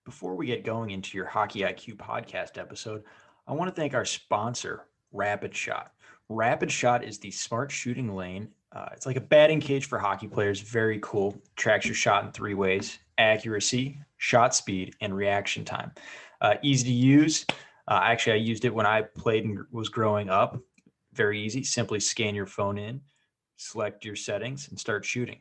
Before we get going into your Hockey IQ podcast episode, I want to thank our sponsor, Rapid Shot. Rapid Shot is the smart shooting lane. It's like a batting cage for hockey players. Very cool. Tracks your shot in three ways: accuracy, shot speed, and reaction time. Easy to use. Actually, I used it when I played and was growing up. Very easy. Simply scan your phone in, select your settings, and start shooting.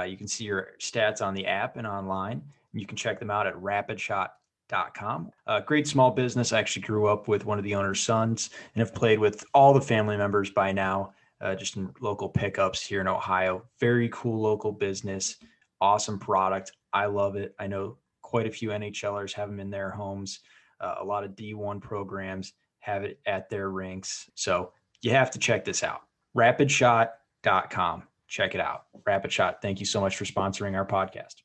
You can see your stats on the app and online. You can check them out at rapidshot.com. Great small business. I actually grew up with one of the owner's sons and have played with all the family members by now, just in local pickups here in Ohio. Very cool local business. Awesome product. I love it. I know quite a few NHLers have them in their homes. A lot of D1 programs have it at their rinks. So you have to check this out. Rapidshot.com. Check it out. Rapid Shot, thank you so much for sponsoring our podcast.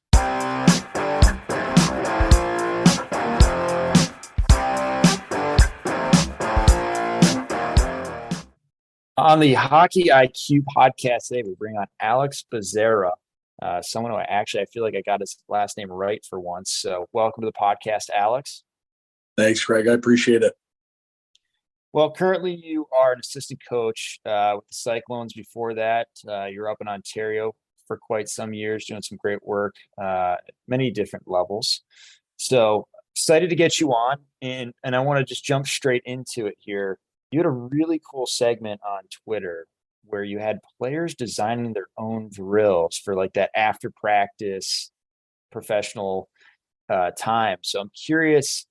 On the Hockey IQ podcast today, we bring on Alex Bezerra, someone who I feel like I got his last name right for once. So welcome to the podcast, Alex. Thanks, Craig. I appreciate it. Well, currently you are an assistant coach with the Cyclones. Before that, you're up in Ontario for quite some years, doing some great work at many different levels. So excited to get you on, and I want to just jump straight into it here. You had a really cool segment on Twitter where you had players designing their own drills for like that after practice professional time. So I'm curious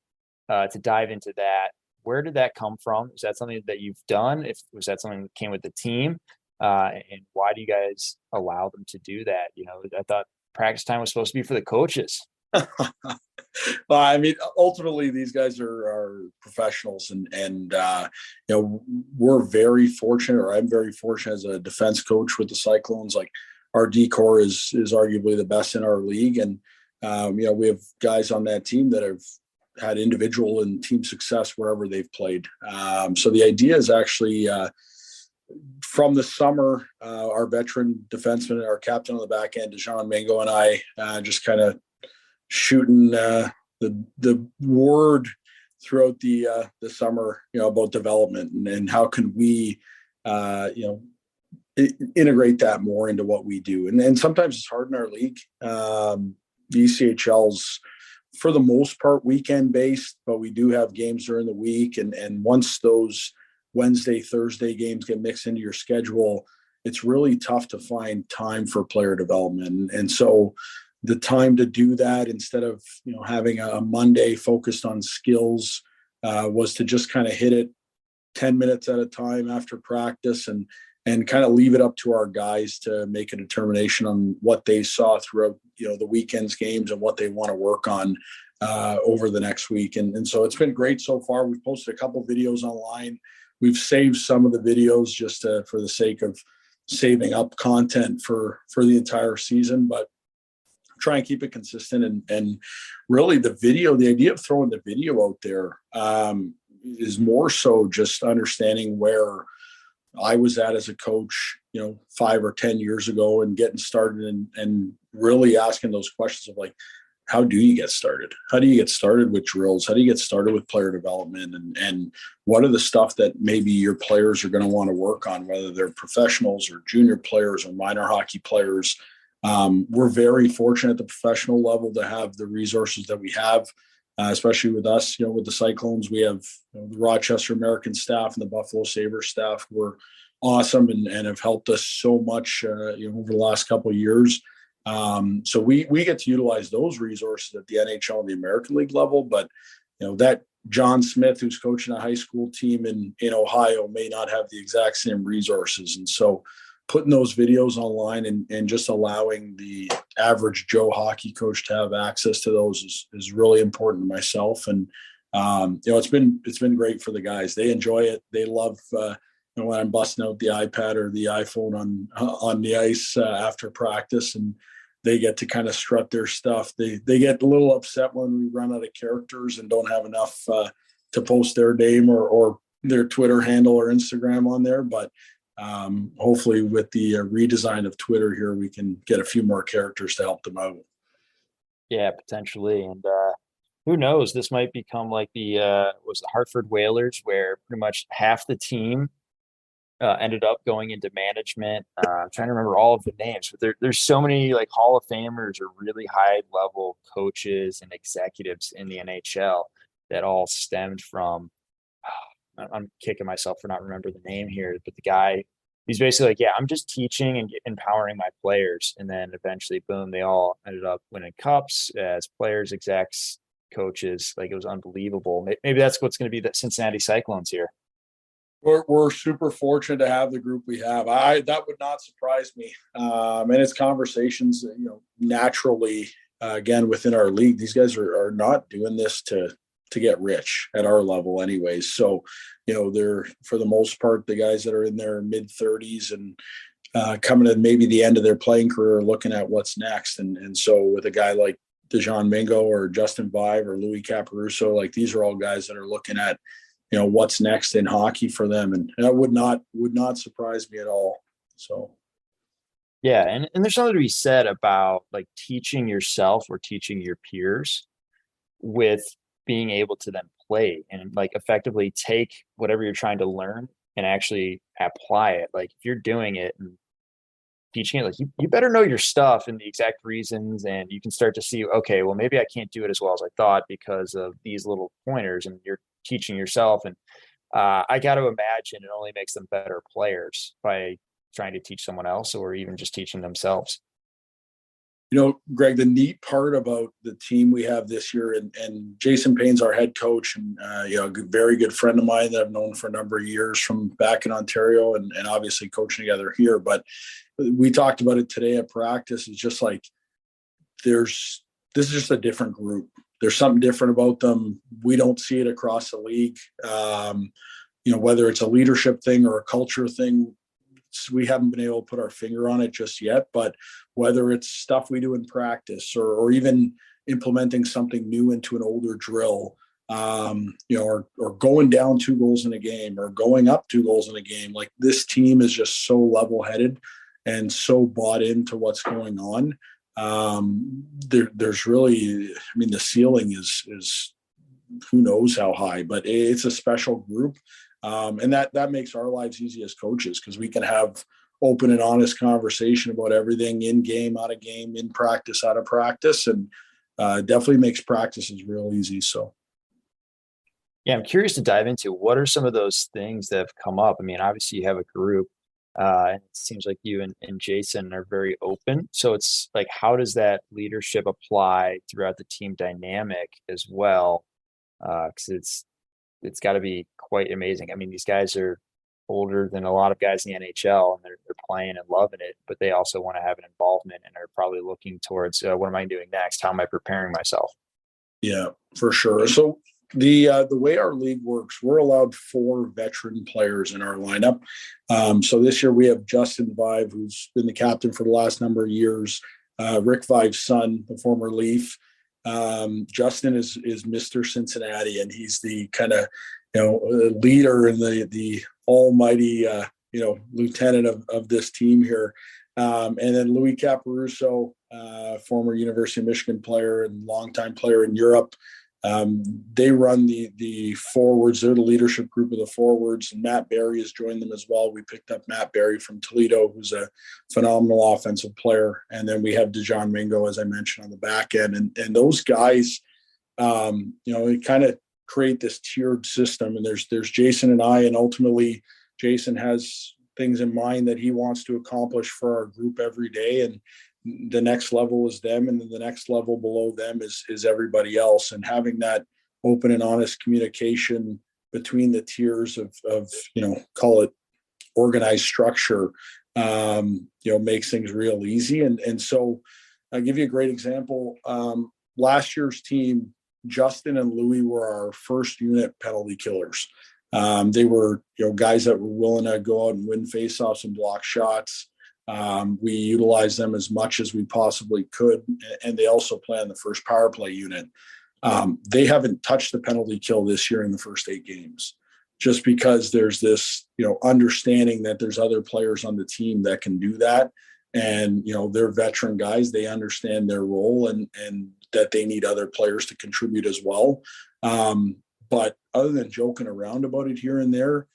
to dive into that. Where did that come from? Is that something that you've done? Was that something that came with the team? And why do you guys allow them to do that? You know, I thought practice time was supposed to be for the coaches. Well, I mean, ultimately, these guys are professionals, and we're very fortunate, or I'm very fortunate as a defense coach with the Cyclones. Like, our D-corps is arguably the best in our league, and we have guys on that team that have had individual and team success wherever they've played. So the idea is actually from the summer, our veteran defenseman and our captain on the back end, Dejan Mango, and I just kind of shooting the word throughout the summer, about development and how can we, integrate that more into what we do. And sometimes it's hard in our league. The ECHL's, for the most part, weekend based, but we do have games during the week. And once those Wednesday, Thursday games get mixed into your schedule, it's really tough to find time for player development. And so the time to do that, instead of, having a Monday focused on skills, was to just kind of hit it 10 minutes at a time after practice and kind of leave it up to our guys to make a determination on what they saw throughout, the weekend's games and what they want to work on over the next week. And so it's been great so far. We've posted a couple videos online. We've saved some of the videos just for the sake of saving up content for the entire season, but try and keep it consistent. And really the idea of throwing the video out there is more so just understanding where I was at as a coach, 5 or 10 years ago, and getting started and really asking those questions of like, how do you get started? How do you get started with drills? How do you get started with player development? And what are the stuff that maybe your players are going to want to work on, whether they're professionals or junior players or minor hockey players? We're very fortunate at the professional level to have the resources that we have. Especially with us, with the Cyclones, we have the Rochester American staff and the Buffalo Sabres staff who are awesome and have helped us so much, over the last couple of years. So we get to utilize those resources at the NHL and the American League level. But, that John Smith, who's coaching a high school team in Ohio, may not have the exact same resources. And so putting those videos online and just allowing the average Joe hockey coach to have access to those is really important to myself. And, it's been great for the guys. They enjoy it. They love, when I'm busting out the iPad or the iPhone on the ice after practice, and they get to kind of strut their stuff. They get a little upset when we run out of characters and don't have enough to post their name or their Twitter handle or Instagram on there. But hopefully with the redesign of Twitter here, we can get a few more characters to help them out. Yeah, potentially. And who knows? This might become like the Hartford Whalers, where pretty much half the team ended up going into management. I'm trying to remember all of the names, but there's so many like Hall of Famers or really high level coaches and executives in the NHL that all stemmed from. I'm kicking myself for not remembering the name here, but the guy, he's basically like, yeah, I'm just teaching and empowering my players, and then eventually, boom, they all ended up winning cups as players, execs, coaches. Like it was unbelievable. Maybe that's what's going to be the Cincinnati Cyclones here. We're super fortunate to have the group we have. That would not surprise me. And it's conversations, naturally, again, within our league, these guys are not doing this to get rich at our level anyways. So, they're, for the most part, the guys that are in their mid 30s and coming to maybe the end of their playing career, looking at what's next. And so with a guy like Dejan Mingo or Justin Vive or Louis Caparuso, like these are all guys that are looking at, what's next in hockey for them. And that would not surprise me at all. So. Yeah, and there's something to be said about like teaching yourself or teaching your peers with being able to then play and like effectively take whatever you're trying to learn and actually apply it. Like if you're doing it and teaching it, like you better know your stuff and the exact reasons, and you can start to see, okay, well, maybe I can't do it as well as I thought because of these little pointers, and you're teaching yourself. And I got to imagine it only makes them better players by trying to teach someone else or even just teaching themselves. Greg, the neat part about the team we have this year, and Jason Payne's our head coach, and a very good friend of mine that I've known for a number of years from back in Ontario, and obviously coaching together here. But we talked about it today at practice. It's just like this is just a different group. There's something different about them. We don't see it across the league. Whether it's a leadership thing or a culture thing, we haven't been able to put our finger on it just yet. But whether it's stuff we do in practice or even implementing something new into an older drill, or going down 2 goals in a game or going up 2 goals in a game, like this team is just so level-headed and so bought into what's going on. There's really, the ceiling is who knows how high, but it's a special group. And that makes our lives easy as coaches, because we can have open and honest conversation about everything in game, out of game, in practice, out of practice, and definitely makes practices real easy. So. Yeah, I'm curious to dive into what are some of those things that have come up. I mean, obviously you have a group, and it seems like you and Jason are very open. So it's like, how does that leadership apply throughout the team dynamic as well? Because it's got to be quite amazing. I mean, these guys are older than a lot of guys in the NHL, and they're playing and loving it, but they also want to have an involvement and are probably looking towards what am I doing next? How am I preparing myself? Yeah, for sure. So the way our league works, we're allowed 4 veteran players in our lineup. So this year we have Justin Vive, who's been the captain for the last number of years. Rick Vive's son, the former Leaf. Justin is Mr. Cincinnati, and he's the kind of leader and the almighty lieutenant of this team here. And then Louis Caparuso, former University of Michigan player and longtime player in Europe. They run the forwards. They're the leadership group of the forwards, and Matt Barry has joined them as well. We picked up Matt Barry from Toledo, who's a phenomenal offensive player. And then we have Dejan Mingo, as I mentioned, on the back end. And those guys, they kind of create this tiered system. And there's Jason and I, and ultimately Jason has things in mind that he wants to accomplish for our group every day. And the next level is them, and then the next level below them is everybody else. And having that open and honest communication between the tiers of call it organized structure, makes things real easy. And so I'll give you a great example. Last year's team, Justin and Louis were our first unit penalty killers. They were guys that were willing to go out and win faceoffs and block shots. We utilized them as much as we possibly could, and they also play on the first power play unit. They haven't touched the penalty kill this year in the first 8 games, just because there's this understanding that there's other players on the team that can do that. And, they're veteran guys. They understand their role and that they need other players to contribute as well. But other than joking around about it here and there,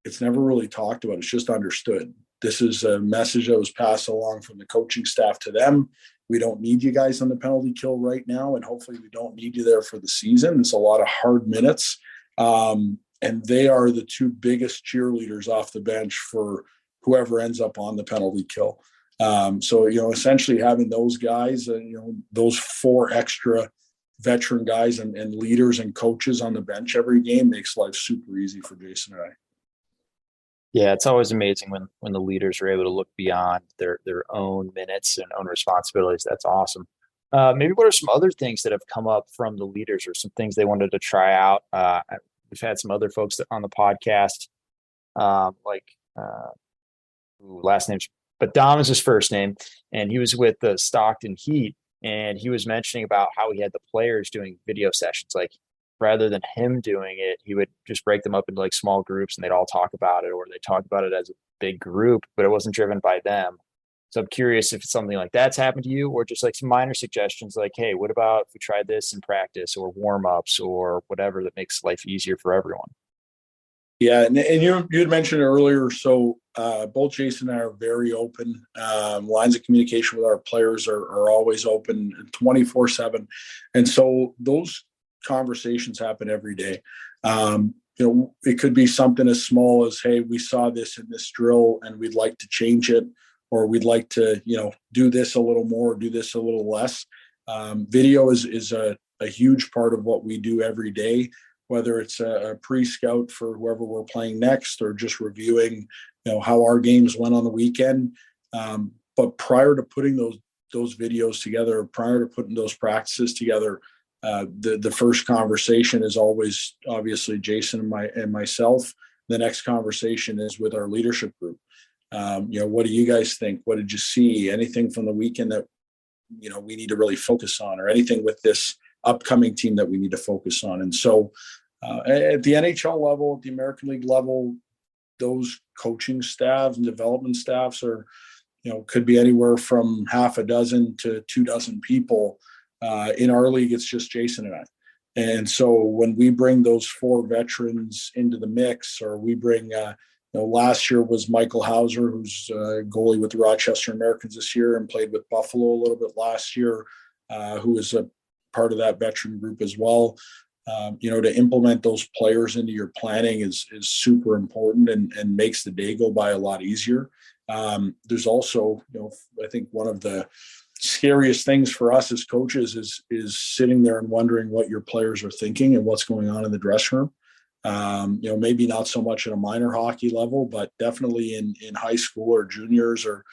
it's never really talked about. It's just understood. This is a message that was passed along from the coaching staff to them. We don't need you guys on the penalty kill right now, and hopefully we don't need you there for the season. It's a lot of hard minutes. And they are the two biggest cheerleaders off the bench for whoever ends up on the penalty kill. So, essentially having those guys, those 4 extra veteran guys and leaders and coaches on the bench every game makes life super easy for Jason and I. Yeah, it's always amazing when the leaders are able to look beyond their own minutes and own responsibilities. That's awesome. Maybe what are some other things that have come up from the leaders or some things they wanted to try out? We've had some other folks on the podcast, last name's, but Dom is his first name, and he was with the Stockton Heat, and he was mentioning about how he had the players doing video sessions. Like, rather than him doing it, he would just break them up into like small groups and they'd all talk about it, or they talk about it as a big group, but it wasn't driven by them. So I'm curious if it's something like that's happened to you, or just like some minor suggestions like, hey, what about if we tried this in practice or warm-ups or whatever that makes life easier for everyone? Yeah, and you had mentioned earlier, so both Jason and I are very open. Lines of communication with our players are always open 24/7. And so those conversations happen every day. It could be something as small as, hey, we saw this in this drill and we'd like to change it, or we'd like to, do this a little more, do this a little less. Video is a huge part of what we do every day, whether it's a pre-scout for whoever we're playing next, or just reviewing, how our games went on the weekend. But prior to putting those videos together, prior to putting those practices together, the first conversation is always obviously Jason and myself. The next conversation is with our leadership group. What do you guys think? What did you see? Anything from the weekend that, we need to really focus on, or anything with this upcoming team that we need to focus on? And so at the NHL level, at the American League level, those coaching staffs and development staffs are, could be anywhere from half a dozen to 24 people. In our league, it's just Jason and I. And so when we bring those 4 veterans into the mix, or we bring, last year was Michael Hauser, who's a goalie with the Rochester Americans this year and played with Buffalo a little bit last year, who is a part of that veteran group as well. To implement those players into your planning is super important and makes the day go by a lot easier. There's also, I think one of the scariest things for us as coaches is sitting there and wondering what your players are thinking and what's going on in the dressing room. Maybe not so much at a minor hockey level, but definitely in high school or juniors or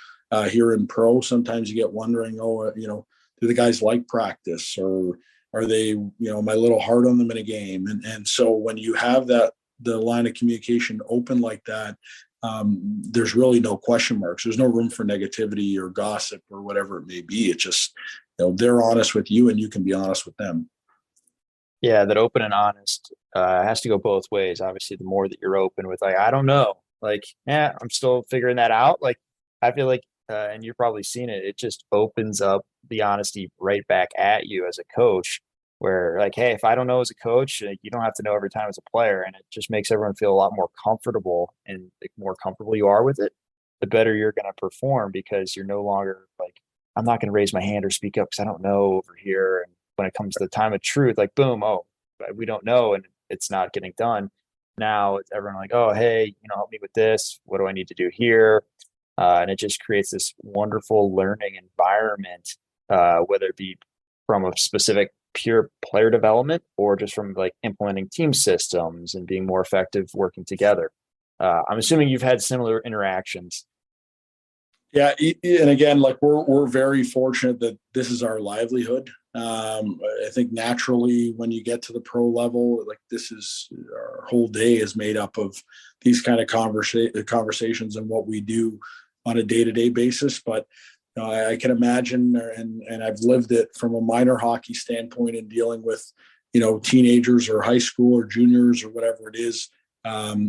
here in pro, sometimes you get wondering, do the guys like practice, or are they, am I a little hard on them in a game? And so when you have the line of communication open like that, there's really no question marks. There's no room for negativity or gossip or whatever it may be. It's just, they're honest with you and you can be honest with them. Yeah, that open and honest has to go both ways. Obviously, the more that you're open with, like, I don't know, like, I'm still figuring that out. Like, I feel like, and you've probably seen it, it just opens up the honesty right back at you as a coach, where like, hey, if I don't know as a coach, you don't have to know every time as a player. And it just makes everyone feel a lot more comfortable, and the more comfortable you are with it, the better you're going to perform, because you're no longer like, I'm not going to raise my hand or speak up because I don't know over here. And when it comes to the time of truth, like, boom, oh, we don't know, and it's not getting done. Now it's everyone like, oh, hey, help me with this. What do I need to do here? And it just creates this wonderful learning environment, whether it be from a specific pure player development or just from like implementing team systems and being more effective working together. I'm assuming you've had similar interactions. Yeah, and again, like we're very fortunate that this is our livelihood. I think naturally, when you get to the pro level, like this is our whole day is made up of these kind of conversations and what we do on a day-to-day basis. But I can imagine, and I've lived it from a minor hockey standpoint in dealing with, teenagers or high school or juniors or whatever it is.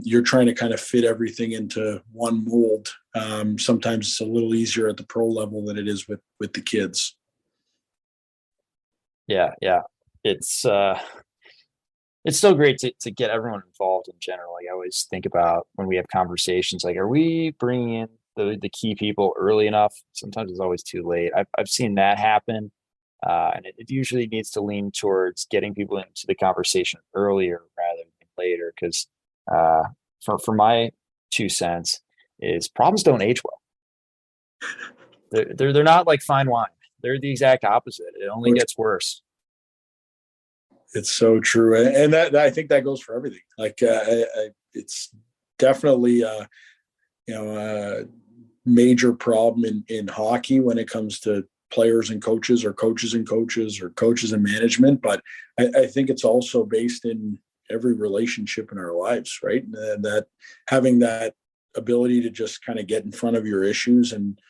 you're trying to kind of fit everything into one mold. Sometimes it's a little easier at the pro level than it is with the kids. Yeah. It's still great to get everyone involved in general. Like I always think about when we have conversations, like, are we bringing in the key people early enough? Sometimes it's always too late. I've seen that happen. And it usually needs to lean towards getting people into the conversation earlier rather than later. Because for my 2 cents, is problems don't age well. They're not like fine wine. They're the exact opposite. It only gets worse. It's so true, and that I think that goes for everything. Like it's definitely a major problem in hockey when it comes to players and coaches, or coaches and coaches, or coaches and management. But I think it's also based in every relationship in our lives, right? That having that ability to just kind of get in front of your issues. And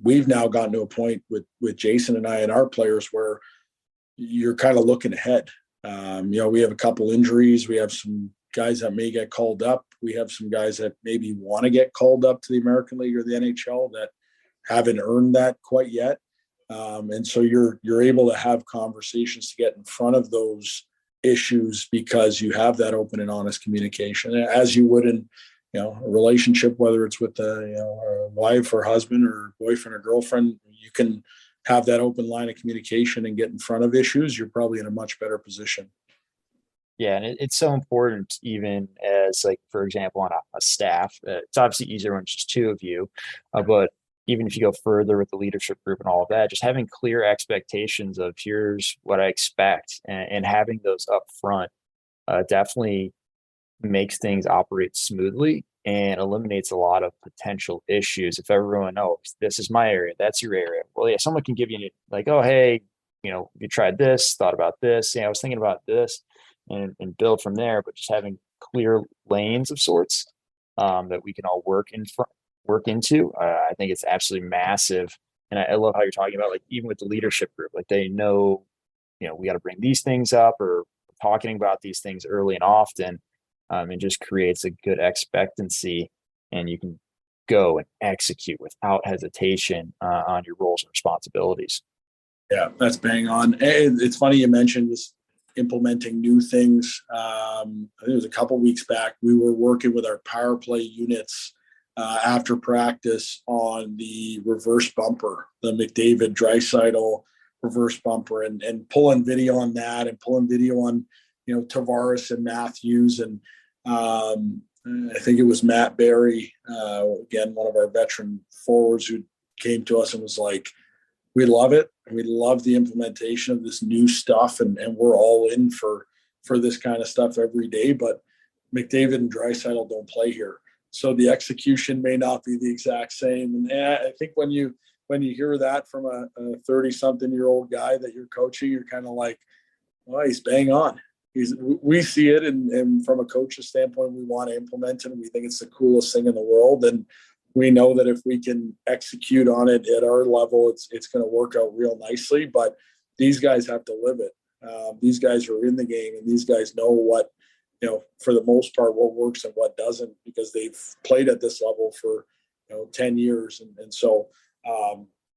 we've now gotten to a point with Jason and I and our players where you're kind of looking ahead. We have a couple injuries. We have some guys that may get called up. We have some guys that maybe want to get called up to the American League or the NHL that haven't earned that quite yet. And so you're able to have conversations to get in front of those issues because you have that open and honest communication, as you would in a relationship, whether it's with a wife or husband or boyfriend or girlfriend. You can have that open line of communication and get in front of issues. You're probably in a much better position. Yeah, and it's so important, even as, like, for example, on a staff. It's obviously easier when it's just two of you, but even if you go further with the leadership group and all of that, just having clear expectations of here's what I expect, and having those up front definitely makes things operate smoothly and eliminates a lot of potential issues. If everyone knows this is my area, that's your area. Well, yeah, someone can give you like, oh, hey, you tried this, thought about this. Yeah, I was thinking about this, and build from there. But just having clear lanes of sorts that we can all work into. I think it's absolutely massive. And I love how you're talking about, like, even with the leadership group, like they know, we got to bring these things up, or talking about these things early and often. It just creates a good expectancy, and you can go and execute without hesitation on your roles and responsibilities. Yeah, that's bang on. And it's funny you mentioned this implementing new things. I think it was a couple weeks back. We were working with our power play units after practice on the reverse bumper, the McDavid Draisaitl reverse bumper, and pulling video on that, and pulling video on Tavares and Matthews, and I think it was Matt Barry, again, one of our veteran forwards, who came to us and was like, we love it. We love the implementation of this new stuff, and we're all in for this kind of stuff every day. But McDavid and Draisaitl don't play here, so the execution may not be the exact same. And I think when you hear that from a 30-something-year-old guy that you're coaching, you're kind of like, well, he's bang on. We see it, and from a coach's standpoint, we want to implement it, and we think it's the coolest thing in the world. And we know that if we can execute on it at our level, it's going to work out real nicely. But these guys have to live it. These guys are in the game, and these guys know what, for the most part, what works and what doesn't, because they've played at this level for 10 years. And so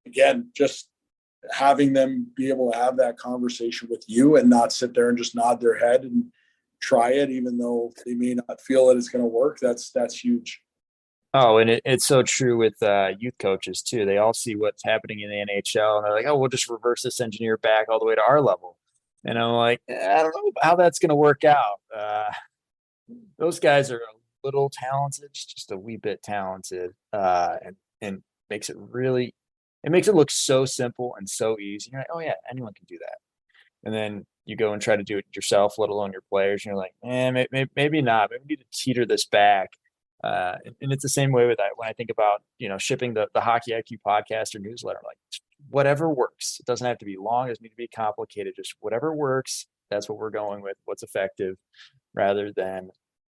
again, just having them be able to have that conversation with you and not sit there and just nod their head and try it, even though they may not feel that it's going to work. That's huge. Oh, and it's so true with youth coaches too. They all see what's happening in the NHL, and they're like, "Oh, we'll just reverse this engineer back all the way to our level." And I'm like, I don't know how that's going to work out. Those guys are a little talented, just a wee bit talented, and makes it look so simple and so easy. You're like, oh yeah, anyone can do that. And then you go and try to do it yourself, let alone your players. And you're like, maybe not. Maybe we need to teeter this back. And it's the same way with that when I think about shipping the Hockey IQ podcast or newsletter. Like, whatever works. It doesn't have to be long. It doesn't need to be complicated. Just whatever works. That's what we're going with. What's effective, rather than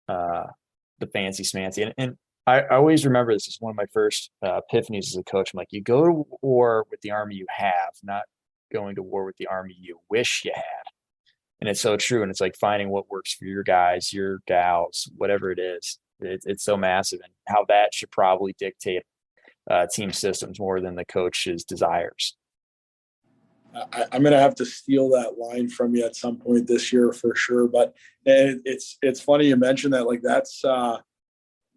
the fancy smancy. And I always remember this is one of my first epiphanies as a coach. I'm like, you go to war with the army you have, not going to war with the army you wish you had. And it's so true. And it's like finding what works for your guys, your gals, whatever it is. It's so massive, and how that should probably dictate team systems more than the coach's desires. I'm going to have to steal that line from you at some point this year for sure. But it's funny you mentioned that. Like that's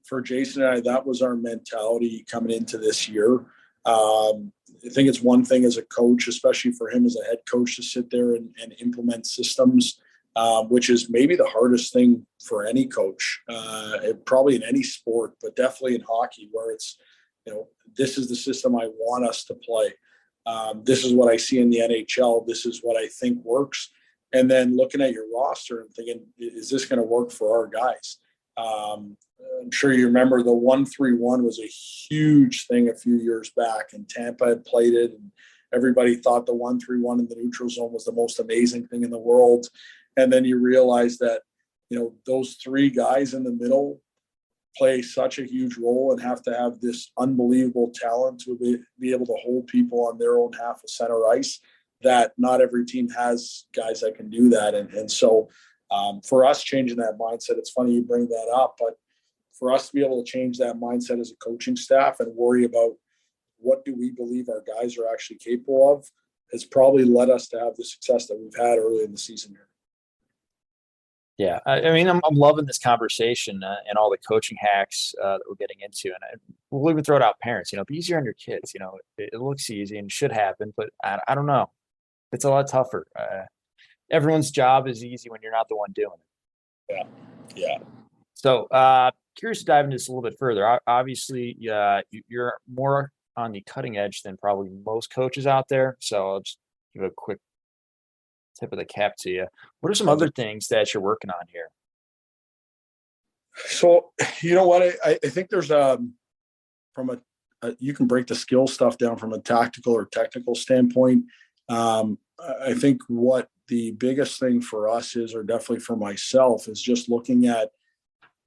for Jason and I, that was our mentality coming into this year. I think it's one thing as a coach, especially for him as a head coach, to sit there and implement systems, which is maybe the hardest thing for any coach, probably in any sport, but definitely in hockey, where it's, this is the system I want us to play. This is what I see in the NHL. This is what I think works. And then looking at your roster and thinking, is this going to work for our guys? I'm sure you remember the 1-3-1 was a huge thing a few years back, and Tampa had played it, and everybody thought the 1-3-1 in the neutral zone was the most amazing thing in the world. And then you realize that, those three guys in the middle play such a huge role and have to have this unbelievable talent to be able to hold people on their own half of center ice, that not every team has guys that can do that. And so for us changing that mindset, it's funny you bring that up, but for us to be able to change that mindset as a coaching staff and worry about what do we believe our guys are actually capable of has probably led us to have the success that we've had early in the season here. Yeah, I mean, I'm loving this conversation and all the coaching hacks that we're getting into, and we'll even throw it out parents. Be easier on your kids. It looks easy and should happen, but I don't know. It's a lot tougher. Everyone's job is easy when you're not the one doing it. Yeah. So, curious to dive into this a little bit further. Obviously, you're more on the cutting edge than probably most coaches out there. So I'll just give a quick tip of the cap to you. What are some other things that you're working on here? So, you know what? I think there's you can break the skill stuff down from a tactical or technical standpoint. I think what the biggest thing for us is, or definitely for myself, is just looking at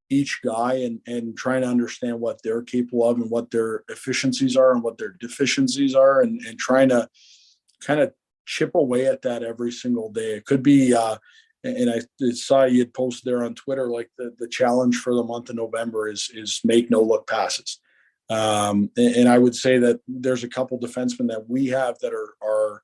each guy and trying to understand what they're capable of and what their efficiencies are and what their deficiencies are, and trying to kind of chip away at that every single day. It could be, and I saw you had posted there on Twitter, like the challenge for the month of November is make no look passes. And I would say that there's a couple defensemen that we have that are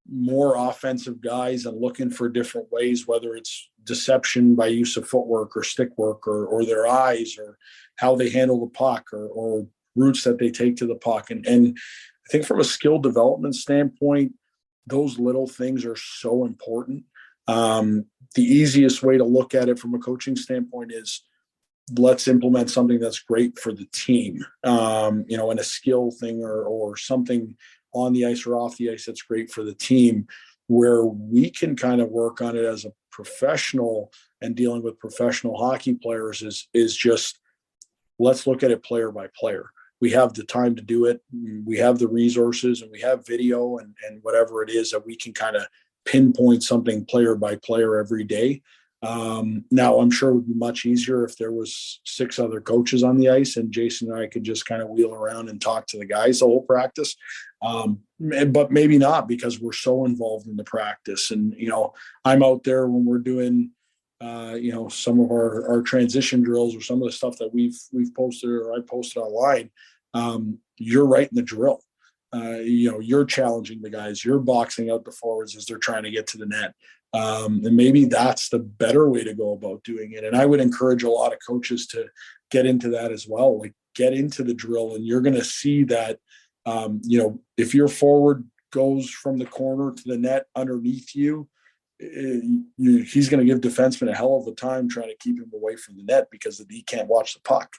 more offensive guys and looking for different ways, whether it's deception by use of footwork or stick work or their eyes or how they handle the puck or routes that they take to the puck. And I think from a skill development standpoint, those little things are so important. The easiest way to look at it from a coaching standpoint is, let's implement something that's great for the team, and a skill thing or something on the ice or off the ice that's great for the team, where we can kind of work on it as a professional and dealing with professional hockey players is just, let's look at it player by player. We have the time to do it. We have the resources and we have video and whatever it is that we can kind of pinpoint something player by player every day. Now, I'm sure it would be much easier if there was 6 other coaches on the ice and Jason and I could just kind of wheel around and talk to the guys the whole practice. But maybe not, because we're so involved in the practice. And, I'm out there when we're doing, some of our transition drills or some of the stuff that we've posted or I posted online. You're right in the drill. You're challenging the guys, you're boxing out the forwards as they're trying to get to the net. And maybe that's the better way to go about doing it. And I would encourage a lot of coaches to get into that as well, like get into the drill. And you're going to see that, if your forward goes from the corner to the net underneath you, he's going to give defensemen a hell of a time trying to keep him away from the net because he can't watch the puck.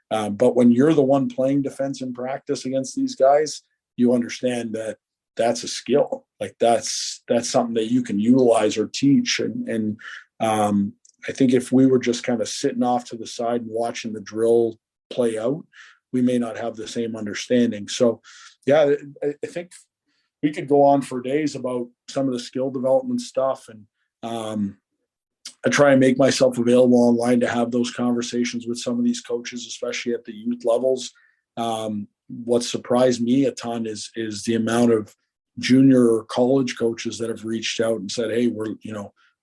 But when you're the one playing defense in practice against these guys, you understand that that's a skill. Like that's something that you can utilize or teach. And I think if we were just kind of sitting off to the side and watching the drill play out, we may not have the same understanding. So, yeah, I think we could go on for days about some of the skill development stuff. And I try and make myself available online to have those conversations with some of these coaches, especially at the youth levels. What surprised me a ton is the amount of junior or college coaches that have reached out and said, hey,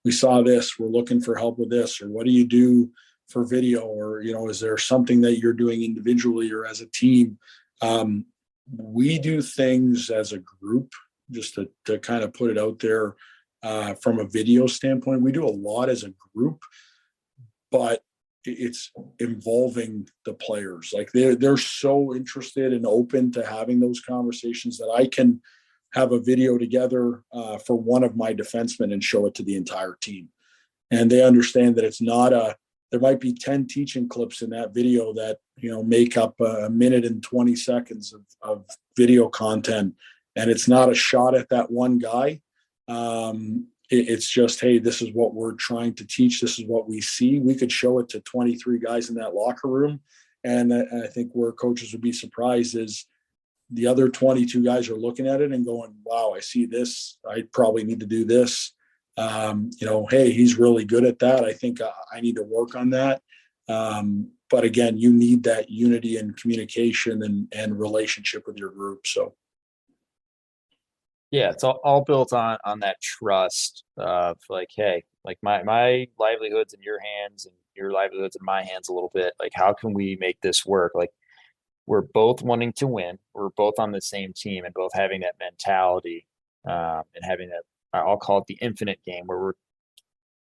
we saw this, we're looking for help with this, or what do you do for video, or, is there something that you're doing individually or as a team? We do things as a group, just to kind of put it out there. From a video standpoint, we do a lot as a group, but it's involving the players. Like they're so interested and open to having those conversations that I can have a video together for one of my defensemen and show it to the entire team. And they understand that it's not there might be 10 teaching clips in that video that, make up a minute and 20 seconds of video content. And it's not a shot at that one guy. It's just, hey, this is what we're trying to teach. This is what we see. We could show it to 23 guys in that locker room. And I think where coaches would be surprised is the other 22 guys are looking at it and going, wow, I see this. I probably need to do this. Hey, he's really good at that. I think I need to work on that. But again, you need that unity and communication and relationship with your group. So. Yeah, it's all built on that trust of like, hey, like my livelihood's in your hands and your livelihood's in my hands a little bit. Like, how can we make this work? Like, we're both wanting to win. We're both on the same team and both having that mentality and having that, I'll call it the infinite game, where we're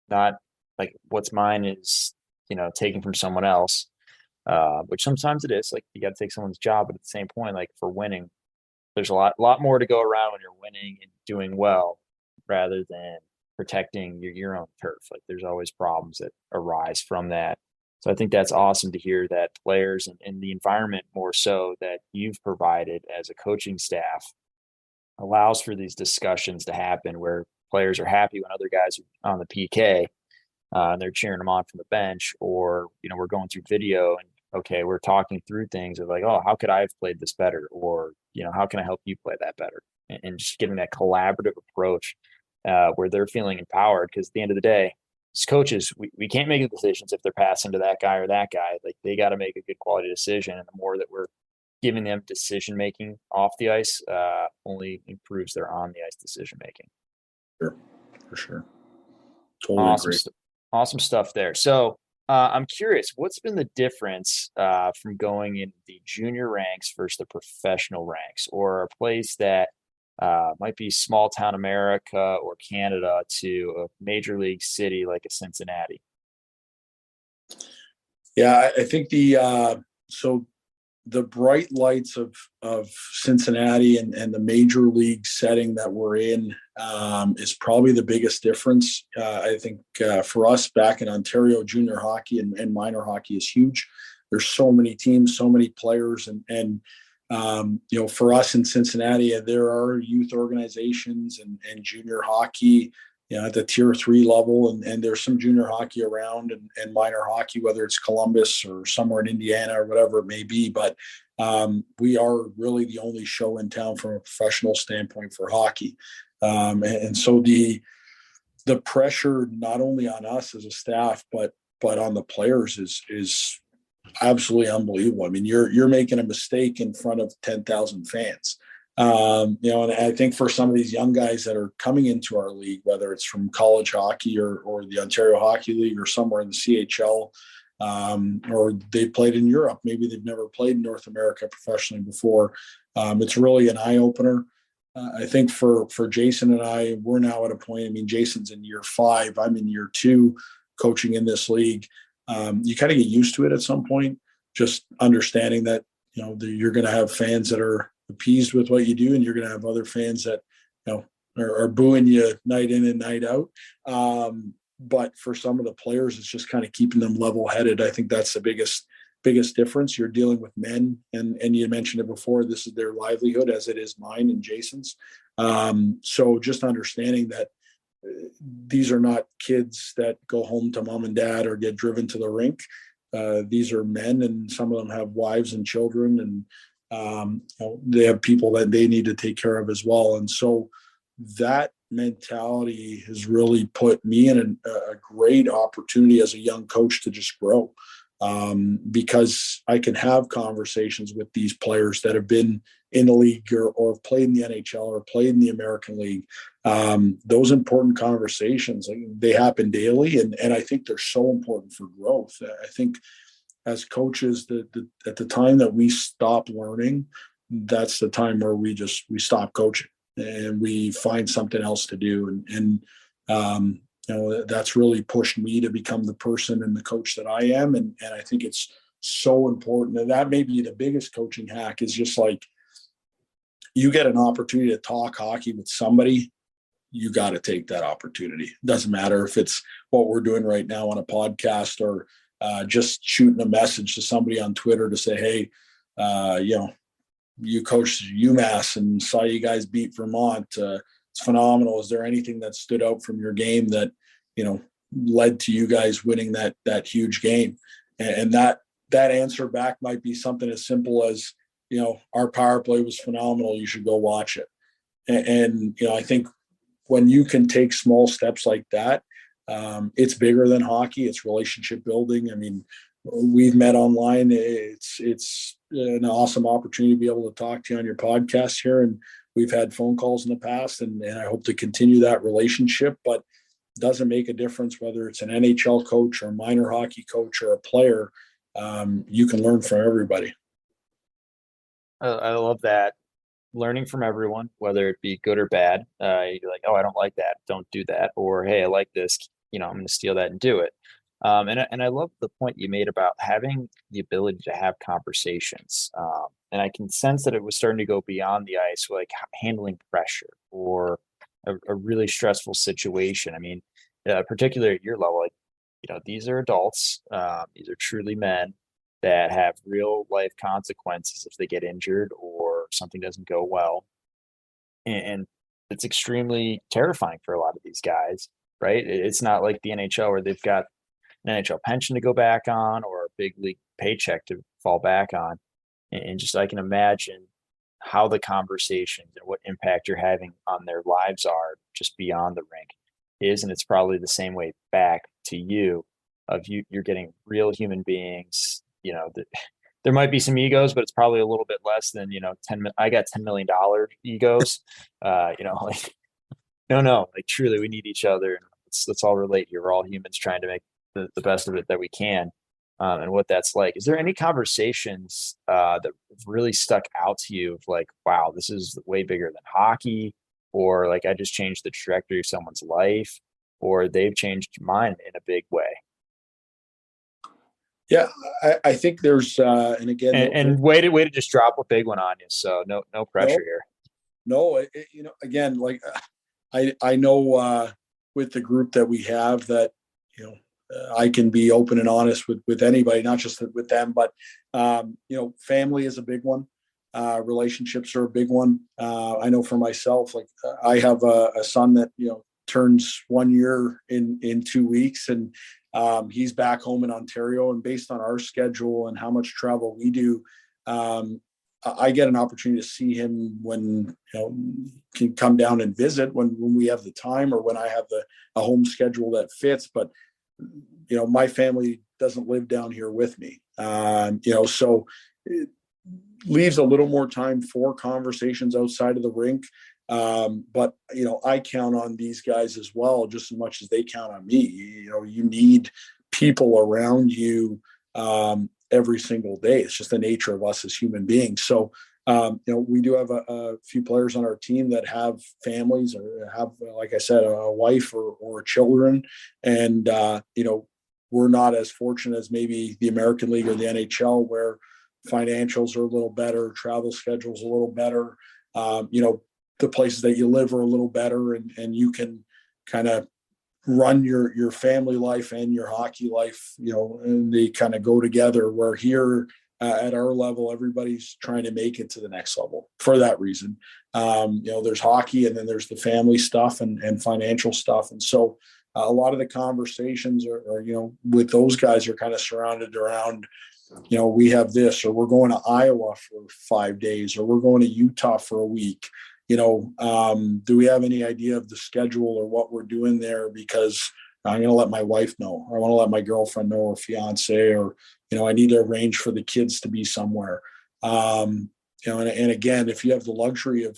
not like what's mine is, taken from someone else, which sometimes it is. Like, you got to take someone's job, but at the same point, like for winning, there's a lot more to go around when you're winning and doing well rather than protecting your own turf. Like, there's always problems that arise from that. So I think that's awesome to hear that players and the environment more so that you've provided as a coaching staff allows for these discussions to happen where players are happy when other guys are on the PK and they're cheering them on from the bench, or, we're going through video and, okay, we're talking through things of like, oh, how could I have played this better? Or, how can I help you play that better? And just getting that collaborative approach where they're feeling empowered. Because at the end of the day, as coaches, we can't make the decisions if they're passing to that guy or that guy. Like, they got to make a good quality decision. And the more that we're giving them decision making off the ice, only improves their on the ice decision making. Sure, for sure. Totally agree. Awesome stuff there. So I'm curious, what's been the difference from going in the junior ranks versus the professional ranks, or a place that might be small town America or Canada to a major league city like a Cincinnati? Yeah, I think the bright lights of Cincinnati and the major league setting that we're in is probably the biggest difference. I think for us back in Ontario, junior hockey and minor hockey is huge. There's so many teams, so many players, and for us in Cincinnati, there are youth organizations and junior hockey, at the tier 3 level, and there's some junior hockey around and minor hockey, whether it's Columbus or somewhere in Indiana or whatever it may be. But we are really the only show in town from a professional standpoint for hockey. And so the pressure, not only on us as a staff, but on the players is absolutely unbelievable. I mean, you're making a mistake in front of 10,000 fans. And I think for some of these young guys that are coming into our league, whether it's from college hockey or the Ontario Hockey League or somewhere in the CHL, or they played in Europe, maybe they've never played in North America professionally before. It's really an eye opener. I think for Jason and I, we're now at a point. I mean, Jason's in year 5, I'm in year 2, coaching in this league. You kind of get used to it at some point, just understanding that you're going to have fans that are appeased with what you do, and you're going to have other fans that are booing you night in and night out. But for some of the players, it's just kind of keeping them level-headed. I think that's the biggest difference. You're dealing with men, and you mentioned it before, this is their livelihood as it is mine and Jason's. So just understanding that these are not kids that go home to mom and dad or get driven to the rink. These are men, and some of them have wives and children, and they have people that they need to take care of as well. And so that mentality has really put me in a great opportunity as a young coach to just grow. because I can have conversations with these players that have been in the league or have played in the NHL or played in the American League. Those important conversations, they happen daily, and I think they're so important for growth. I think as coaches, at the time that we stop learning, that's the time where we stop coaching and we find something else to do. And that's really pushed me to become the person and the coach that I am. And I think it's so important. And that may be the biggest coaching hack, is just like, you get an opportunity to talk hockey with somebody, you got to take that opportunity. It doesn't matter if it's what we're doing right now on a podcast, or just shooting a message to somebody on Twitter to say, hey, you coached UMass and saw you guys beat Vermont. It's phenomenal. Is there anything that stood out from your game that, led to you guys winning that huge game? And that answer back might be something as simple as, our power play was phenomenal. You should go watch it. And I think when you can take small steps like that, it's bigger than hockey. It's relationship building. I mean, we've met online. It's an awesome opportunity to be able to talk to you on your podcast here. And we've had phone calls in the past, and I hope to continue that relationship. But it doesn't make a difference whether it's an NHL coach or a minor hockey coach or a player. You can learn from everybody. I love that. Learning from everyone, whether it be good or bad. You're like, oh, I don't like that, don't do that. Or, hey, I like this, I'm going to steal that and do it. And I love the point you made about having the ability to have conversations. And I can sense that it was starting to go beyond the ice, like handling pressure or a really stressful situation. I mean, particularly at your level, like, these are adults. These are truly men that have real life consequences if they get injured or something doesn't go well. And it's extremely terrifying for a lot of these guys, right? It's not like the NHL where they've got an NHL pension to go back on or a big league paycheck to fall back on. And just, I can imagine how the conversations and what impact you're having on their lives are just beyond the rink is. And it's probably the same way back to you, you're getting real human beings. There might be some egos, but it's probably a little bit less than, I got $10 million egos, like, no, like, truly we need each other. And let's all relate here. We're all humans trying to make the best of it that we can. And what that's like. Is there any conversations that really stuck out to you of like, wow, this is way bigger than hockey, or like, I just changed the trajectory of someone's life, or they've changed mine in a big way? Yeah, I think there's, and again, and way to just drop a big one on you. So no pressure here. No, again, like I know with the group that we have that, I can be open and honest with anybody, not just with them, but, family is a big one. Relationships are a big one. I know for myself, like, I have a son that, turns 1 year in 2 weeks, and he's back home in Ontario, and based on our schedule and how much travel we do, I get an opportunity to see him when, can come down and visit when we have the time, or when I have a home schedule that fits. But, my family doesn't live down here with me. So it leaves a little more time for conversations outside of the rink. But, I count on these guys as well, just as much as they count on me. You need people around you every single day. It's just the nature of us as human beings. So, we do have a few players on our team that have families or have, like I said, a wife or children. And, we're not as fortunate as maybe the American League or the NHL, where financials are a little better, travel schedules a little better. The places that you live are a little better, and you can kind of run your family life and your hockey life, and they kind of go together, where here at our level, everybody's trying to make it to the next level for that reason. There's hockey, and then there's the family stuff and financial stuff. And so a lot of the conversations are, with those guys are kind of surrounded around, we have this, or we're going to Iowa for 5 days, or we're going to Utah for a week. Do we have any idea of the schedule or what we're doing there? Because I'm going to let my wife know, or I want to let my girlfriend know, or fiance, or, I need to arrange for the kids to be somewhere. And again, if you have the luxury of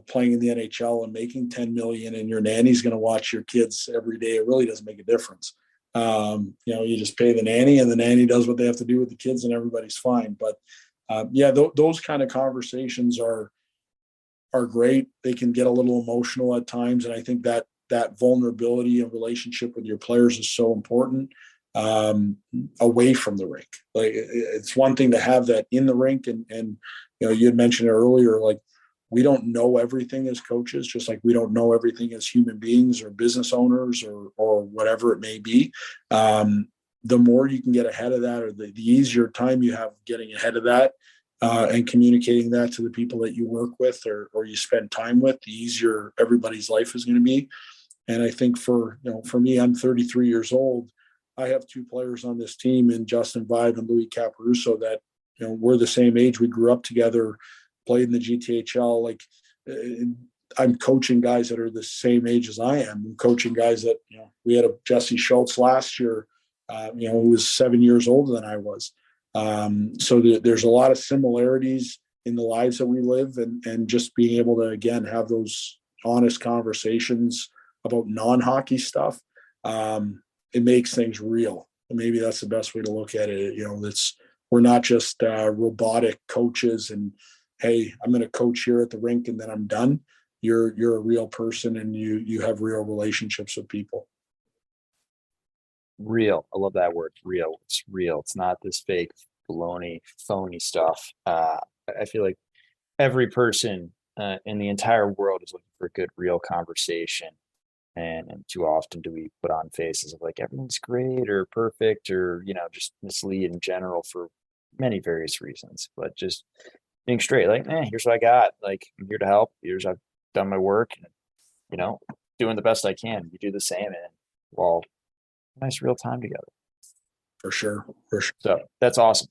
playing in the NHL and making 10 million and your nanny's going to watch your kids every day, it really doesn't make a difference. You just pay the nanny and the nanny does what they have to do with the kids and everybody's fine. But those kind of conversations are great. They can get a little emotional at times. And I think that vulnerability and relationship with your players is so important away from the rink. Like, it's one thing to have that in the rink. And you had mentioned earlier, like, we don't know everything as coaches, just like we don't know everything as human beings or business owners or whatever it may be. The more you can get ahead of that, or the easier time you have getting ahead of that and communicating that to the people that you work with or you spend time with, the easier everybody's life is going to be. And I think for me, I'm 33 years old. I have two players on this team, in Justin Vibe and Louis Caparuso, that we're the same age. We grew up together, played in the GTHL. Like, I'm coaching guys that are the same age as I am. I'm coaching guys that, we had a Jesse Schultz last year, who was 7 years older than I was. So there's a lot of similarities in the lives that we live, and just being able to, again, have those honest conversations about non-hockey stuff. It makes things real. And maybe that's the best way to look at it. We're not just robotic coaches and, hey, I'm going to coach here at the rink and then I'm done. You're a real person, and you have real relationships with people. Real. I love that word. Real. It's real. It's not this fake baloney, phony stuff. I feel like every person in the entire world is looking for a good, real conversation. And too often do we put on faces of like everything's great or perfect or, just mislead in general for many various reasons. But just being straight, like, here's what I got. Like, I'm here to help. Here's I've done my work, and, doing the best I can. You do the same, and well, nice real time together. For sure. So that's awesome.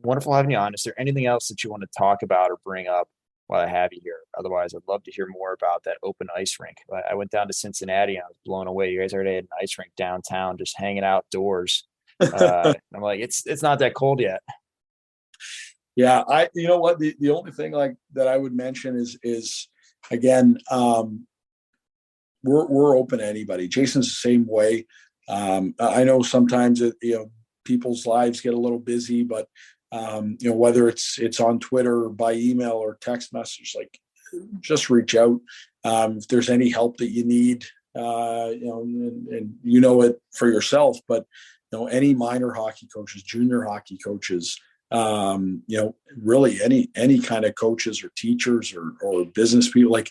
Wonderful having you on. Is there anything else that you want to talk about or bring up while I have you here? Otherwise, I'd love to hear more about that open ice rink. I went down to Cincinnati and I was blown away. You guys already had an ice rink downtown, just hanging outdoors. I'm like, it's not that cold yet. Yeah, you know what? The only thing like that I would mention is again, we're open to anybody. Jason's the same way. I know sometimes people's lives get a little busy, but whether it's on Twitter or by email or text message, like, just reach out. If there's any help that you need, and it for yourself, but any minor hockey coaches, junior hockey coaches, really any kind of coaches or teachers or business people, like,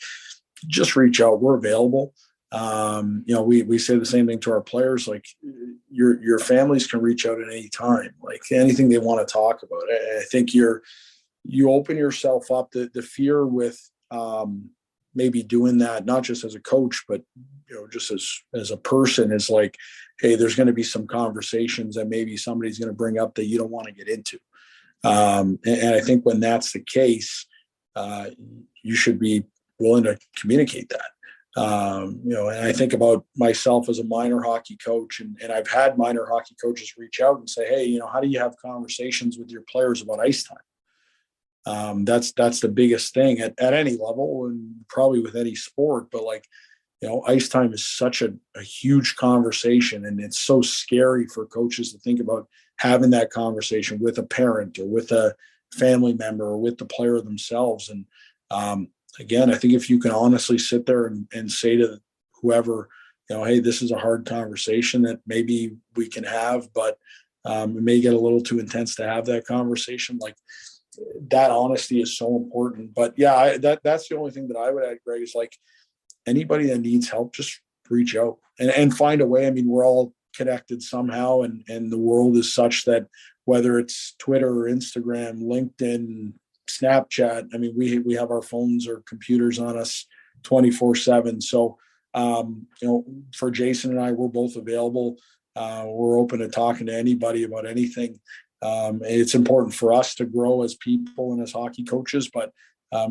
just reach out. We're available. We say the same thing to our players, like, your families can reach out at any time, like anything they want to talk about. I think you open yourself up. The fear with maybe doing that, not just as a coach, but just as a person, is like, hey, there's going to be some conversations that maybe somebody's going to bring up that you don't want to get into. And I think when that's the case, you should be willing to communicate that. And I think about myself as a minor hockey coach, and I've had minor hockey coaches reach out and say, hey, how do you have conversations with your players about ice time? That's the biggest thing at any level, and probably with any sport, but like, ice time is such a huge conversation, and it's so scary for coaches to think about having that conversation with a parent or with a family member or with the player themselves. And again, I think if you can honestly sit there and say to whoever, hey, this is a hard conversation that maybe we can have, but it may get a little too intense to have that conversation. Like, that honesty is so important. But yeah, that's the only thing that I would add, Greg, is like, anybody that needs help, just reach out and find a way. I mean, we're all connected somehow, and the world is such that whether it's Twitter or Instagram, LinkedIn, Snapchat, I mean, we have our phones or computers on us 24/7. So, for Jason and I, we're both available. We're open to talking to anybody about anything. It's important for us to grow as people and as hockey coaches, but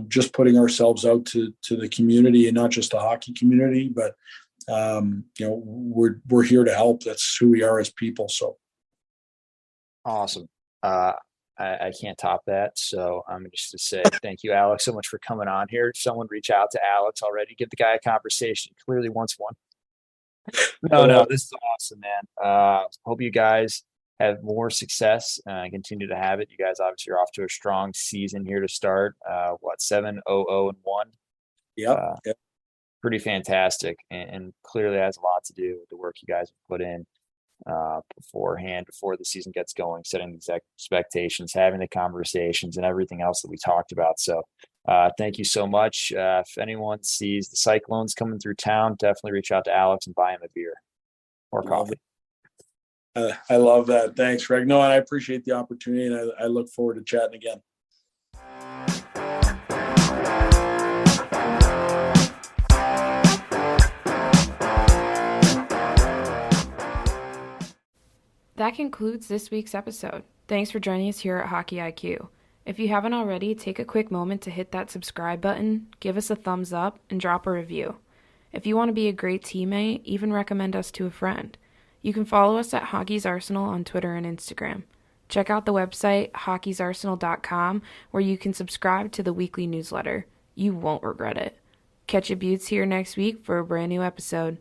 just putting ourselves out to the community, and not just the hockey community, but we're here to help. That's who we are as people. So Awesome. I can't top that. So I'm just to say thank you, Alex, so much for coming on here. Someone reach out to Alex already. Give the guy a conversation. He clearly wants one. No, this is awesome, man. Hope you guys have more success and continue to have it. You guys obviously are off to a strong season here to start. 7-0-1. yep. Pretty fantastic, and clearly has a lot to do with the work you guys have put in beforehand, before the season gets going, setting the expectations, having the conversations, and everything else that we talked about. So thank you so much. If anyone sees the Cyclones coming through town, definitely reach out to Alex and buy him a beer or coffee. I love that. Thanks, Greg. No, and I appreciate the opportunity, and I look forward to chatting again. That concludes this week's episode. Thanks for joining us here at Hockey IQ. If you haven't already, take a quick moment to hit that subscribe button, give us a thumbs up, and drop a review. If you want to be a great teammate, even recommend us to a friend. You can follow us at Hockey's Arsenal on Twitter and Instagram. Check out the website, hockeysarsenal.com, where you can subscribe to the weekly newsletter. You won't regret it. Catch your buttes here next week for a brand new episode.